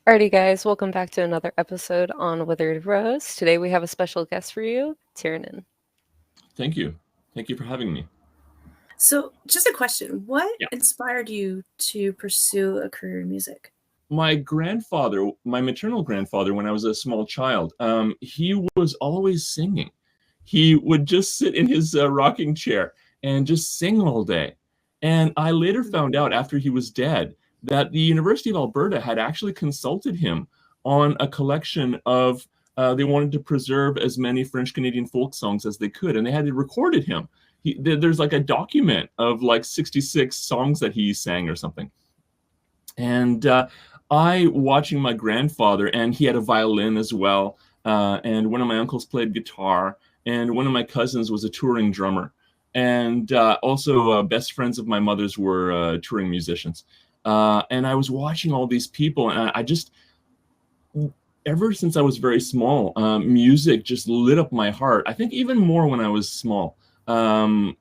Alrighty, guys, welcome back to another episode on Withered Rose. Today we have a special guest for you, Tiernan. Thank you. Thank you for having me. So, just a question. What Yeah. inspired you to pursue a career in music? My grandfather, my maternal grandfather, when I was a small child, he was always singing. He would just sit in his rocking chair and just sing all day. And I later found out after he was dead that the University of Alberta had actually consulted him on a collection of, they wanted to preserve as many French Canadian folk songs as they could, and they had recorded him. There's like a document of like 66 songs that he sang or something. And I, watching my grandfather, and he had a violin as well, and one of my uncles played guitar, and one of my cousins was a touring drummer. And also best friends of my mother's were touring musicians. And I was watching all these people, and I just, ever since I was very small, music just lit up my heart. I think even more when I was small. And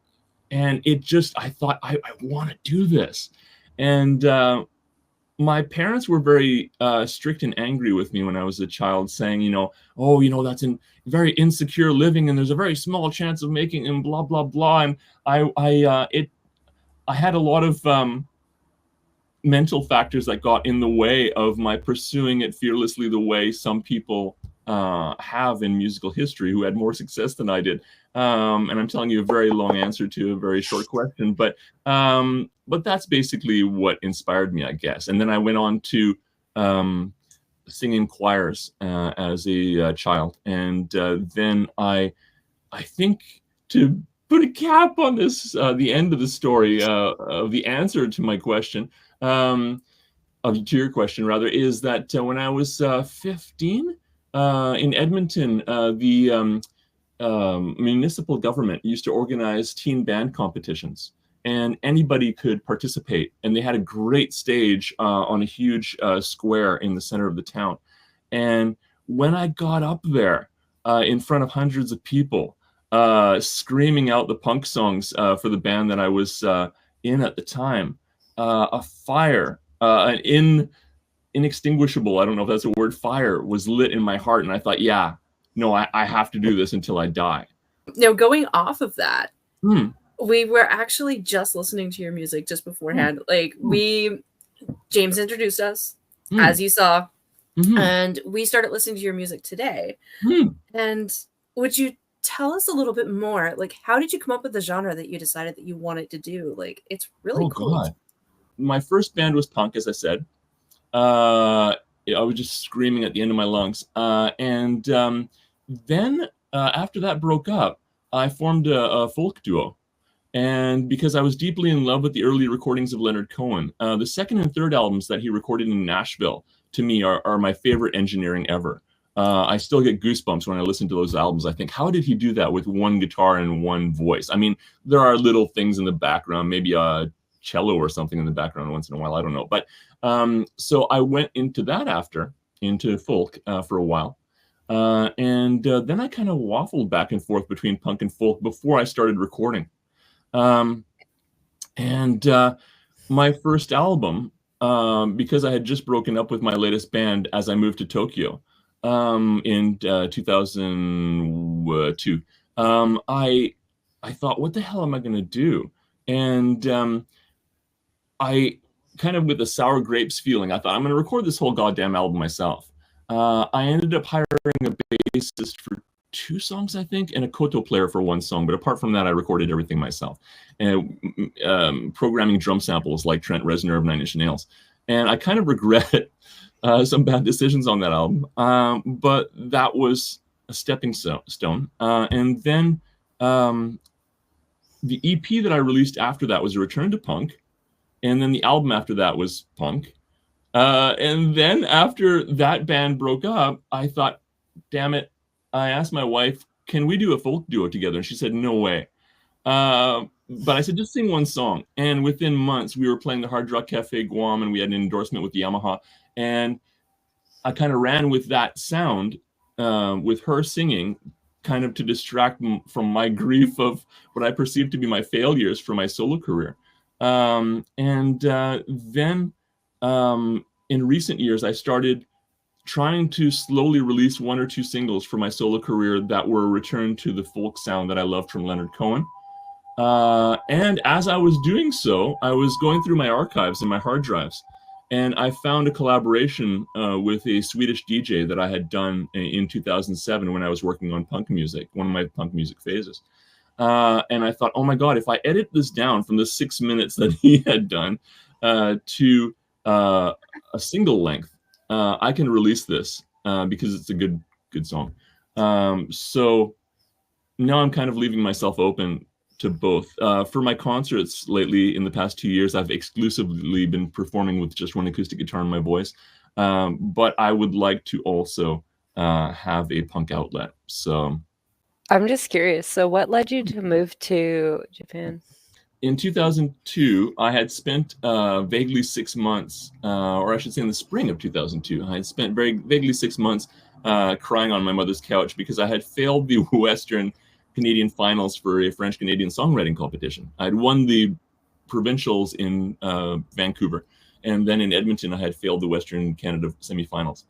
it just, I thought, I want to do this. And my parents were very strict and angry with me when I was a child, saying, oh, that's very insecure living, and there's a very small chance of making, and blah blah blah. And I had a lot of mental factors that got in the way of my pursuing it fearlessly the way some people have in musical history who had more success than I did. And I'm telling you a very long answer to a very short question, but that's basically what inspired me, I guess. And then I went on to sing in choirs as a child, and then I think, to put a cap on this, the end of the story of the answer to my question, to your question rather, is that when I was 15 in Edmonton, the municipal government used to organize teen band competitions, and anybody could participate. And they had a great stage on a huge square in the center of the town. And when I got up there in front of hundreds of people, screaming out the punk songs for the band that I was in at the time, a fire, an inextinguishable, I don't know if that's a word, fire was lit in my heart. And I thought, yeah, no, I have to do this until I die. Now, going off of that, we were actually just listening to your music just beforehand. James introduced us, as you saw, and we started listening to your music today. And would you tell us a little bit more? Like, how did you come up with the genre that you decided that you wanted to do? Like, it's really cool. God. My first band was punk, as I said. I was just screaming at the end of my lungs. And then after that broke up, I formed a folk duo. And because I was deeply in love with the early recordings of Leonard Cohen, the second and third albums that he recorded in Nashville, to me, are my favorite engineering ever. I still get goosebumps when I listen to those albums. I think, how did he do that with one guitar and one voice? I mean, there are little things in the background, maybe a cello or something in the background once in a while, I don't know. But so I went into folk for a while. And then I kind of waffled back and forth between punk and folk before I started recording. And my first album, because I had just broken up with my latest band as I moved to Tokyo in 2002, I thought, what the hell am I going to do? And I kind of, with a sour grapes feeling, I thought, I'm going to record this whole goddamn album myself. I ended up hiring a bassist for 2 songs, I think, and a koto player for 1 song. But apart from that, I recorded everything myself, and programming drum samples like Trent Reznor of Nine Inch Nails. And I kind of regret some bad decisions on that album, but that was a stepping stone. And then the EP that I released after that was a return to punk, and then the album after that was punk. And then after that band broke up, I thought, damn it, I asked my wife, can we do a folk duo together? And she said, no way. But I said, just sing 1 song. And within months, we were playing the Hard Rock Cafe Guam, and we had an endorsement with Yamaha. And I kind of ran with that sound, with her singing, kind of to distract from my grief of what I perceived to be my failures for my solo career. Then in recent years, I started trying to slowly release 1 or 2 singles for my solo career that were a return to the folk sound that I loved from Leonard Cohen. And as I was doing so, I was going through my archives and my hard drives, and I found a collaboration with a Swedish DJ that I had done in 2007 when I was working on punk music, one of my punk music phases. And I thought, oh my God, if I edit this down from the 6 minutes that he had done to a single length, I can release this because it's a good song. So now I'm kind of leaving myself open to both. For my concerts lately, in the past 2 years, I've exclusively been performing with just one acoustic guitar and my voice. But I would like to also have a punk outlet. So I'm just curious. So what led you to move to Japan? In 2002, I had spent vaguely 6 months, or I should say in the spring of 2002, I had spent very vaguely 6 months crying on my mother's couch because I had failed the Western Canadian finals for a French-Canadian songwriting competition. I'd won the provincials in Vancouver, and then in Edmonton, I had failed the Western Canada semifinals.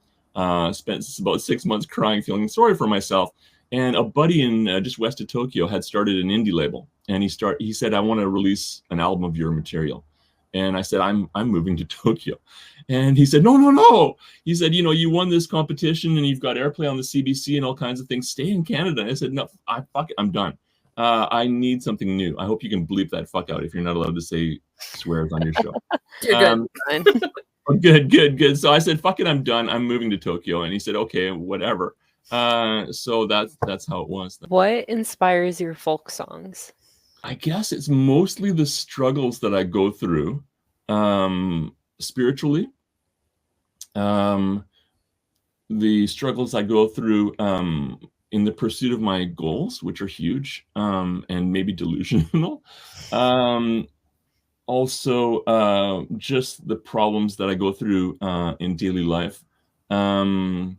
Spent about 6 months crying, feeling sorry for myself. And a buddy in just west of Tokyo had started an indie label, and he said, "I want to release an album of your material." And I said, "I'm moving to Tokyo." And he said, "No. He said, you won this competition and you've got airplay on the CBC and all kinds of things. Stay in Canada." And I said, "No, fuck it, I'm done. I need something new." I hope you can bleep that fuck out if you're not allowed to say swears on your show. You're good. Good. So I said, "Fuck it, I'm done. I'm moving to Tokyo." And he said, "Okay, whatever." So that's how it was. What inspires your folk songs? I guess it's mostly the struggles that I go through spiritually, the struggles I go through in the pursuit of my goals, which are huge and maybe delusional. Also, just the problems that I go through in daily life, and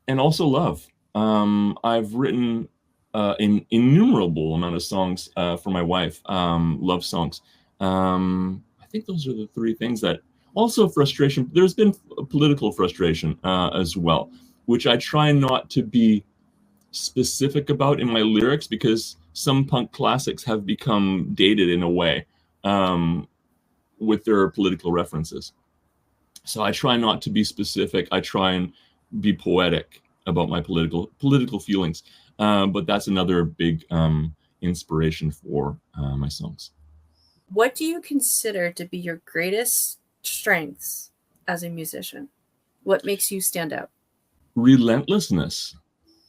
also love. I've written an innumerable amount of songs for my wife, love songs. I think those are the 3 things that. Also frustration. There's been political frustration as well, which I try not to be specific about in my lyrics because some punk classics have become dated in a way with their political references. So I try not to be specific. I try and be poetic about my political feelings. But that's another big inspiration for my songs. What do you consider to be your greatest strengths as a musician? What makes you stand out? Relentlessness.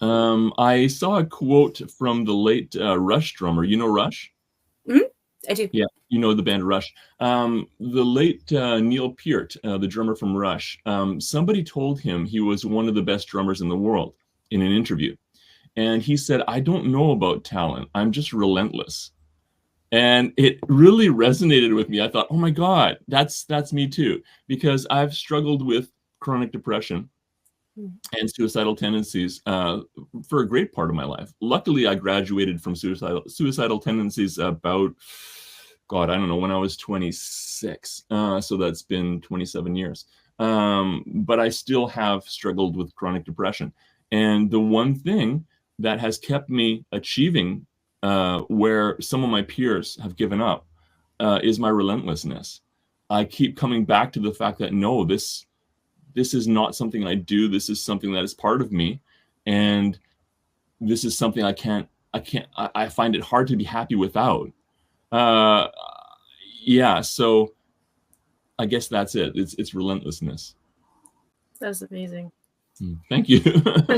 I saw a quote from the late Rush drummer. You know Rush? Mm-hmm. I do. Yeah, you know the band Rush. The late Neil Peart, the drummer from Rush, somebody told him he was one of the best drummers in the world in an interview. And he said, "I don't know about talent. I'm just relentless." And it really resonated with me. I thought, oh my God, that's me too. Because I've struggled with chronic depression and suicidal tendencies for a great part of my life. Luckily, I graduated from suicidal tendencies about, God, I don't know, when I was 26. So that's been 27 years. But I still have struggled with chronic depression. And the one thing that has kept me achieving where some of my peers have given up is my relentlessness. I keep coming back to the fact that no, this is not something I do. This is something that is part of me, and this is something I find it hard to be happy without. Yeah, so I guess that's it. It's relentlessness. That's amazing. Thank you.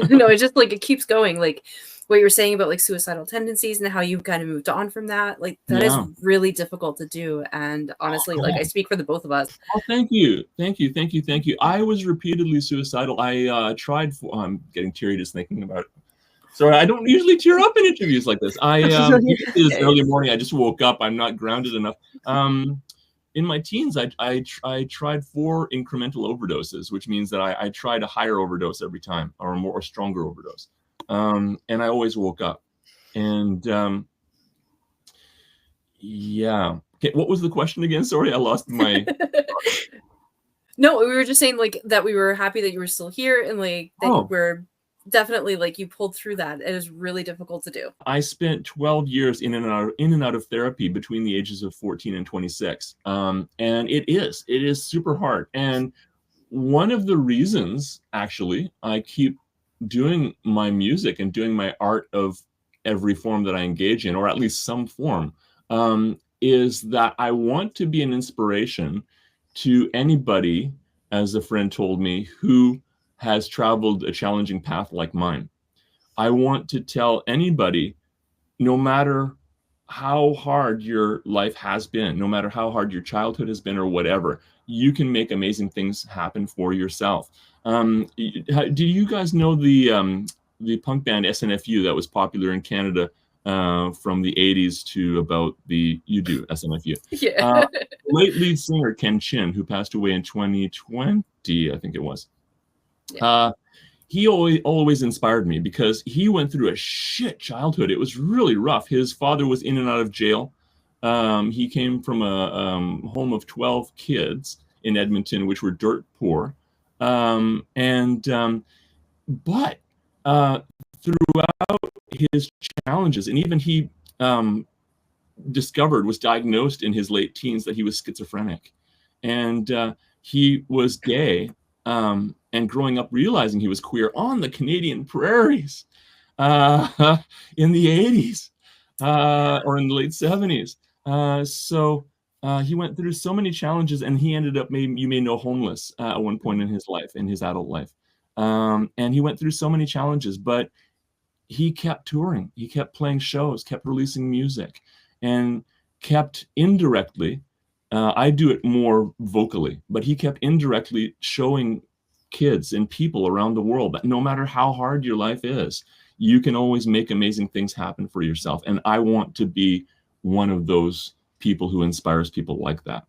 No, it's just like it keeps going. Like what you were saying about like suicidal tendencies and how you kind of moved on from that. Like that is really difficult to do. And honestly, like I speak for the both of us. Oh, thank you. I was repeatedly suicidal. I tried for. I'm getting teary just thinking about it. Sorry, I don't usually tear up in interviews like this. This early morning. I just woke up. I'm not grounded enough. In my teens, I tried 4 incremental overdoses, which means that I tried a higher overdose every time, or a more stronger overdose. And I always woke up. And yeah. Okay, what was the question again? Sorry, I lost my. No, we were just saying like that we were happy that you were still here and like that you were definitely like you pulled through that. It is really difficult to do. I spent 12 years in and out of therapy between the ages of 14 and 26. And it is super hard. And one of the reasons, actually, I keep doing my music and doing my art of every form that I engage in, or at least some form, is that I want to be an inspiration to anybody, as a friend told me, who has traveled a challenging path like mine. I want to tell anybody, no matter how hard your life has been, no matter how hard your childhood has been or whatever, you can make amazing things happen for yourself. Do you guys know the punk band SNFU that was popular in Canada from the 80s to about you do, SNFU? Yeah. Late lead singer Ken Chin, who passed away in 2020, I think it was. Yeah. He always inspired me because he went through a shit childhood. It was really rough. His father was in and out of jail. He came from a home of 12 kids in Edmonton, which were dirt poor. But throughout his challenges, and even he was diagnosed in his late teens that he was schizophrenic. And he was gay. And growing up realizing he was queer on the Canadian prairies in the 80s or in the late 70s. So he went through so many challenges, and he ended up, you may know, homeless at one point in his life, in his adult life. And he went through so many challenges, but he kept touring. He kept playing shows, kept releasing music, and kept indirectly, I do it more vocally, but he kept indirectly showing kids and people around the world that no matter how hard your life is, you can always make amazing things happen for yourself. And I want to be one of those people who inspires people like that.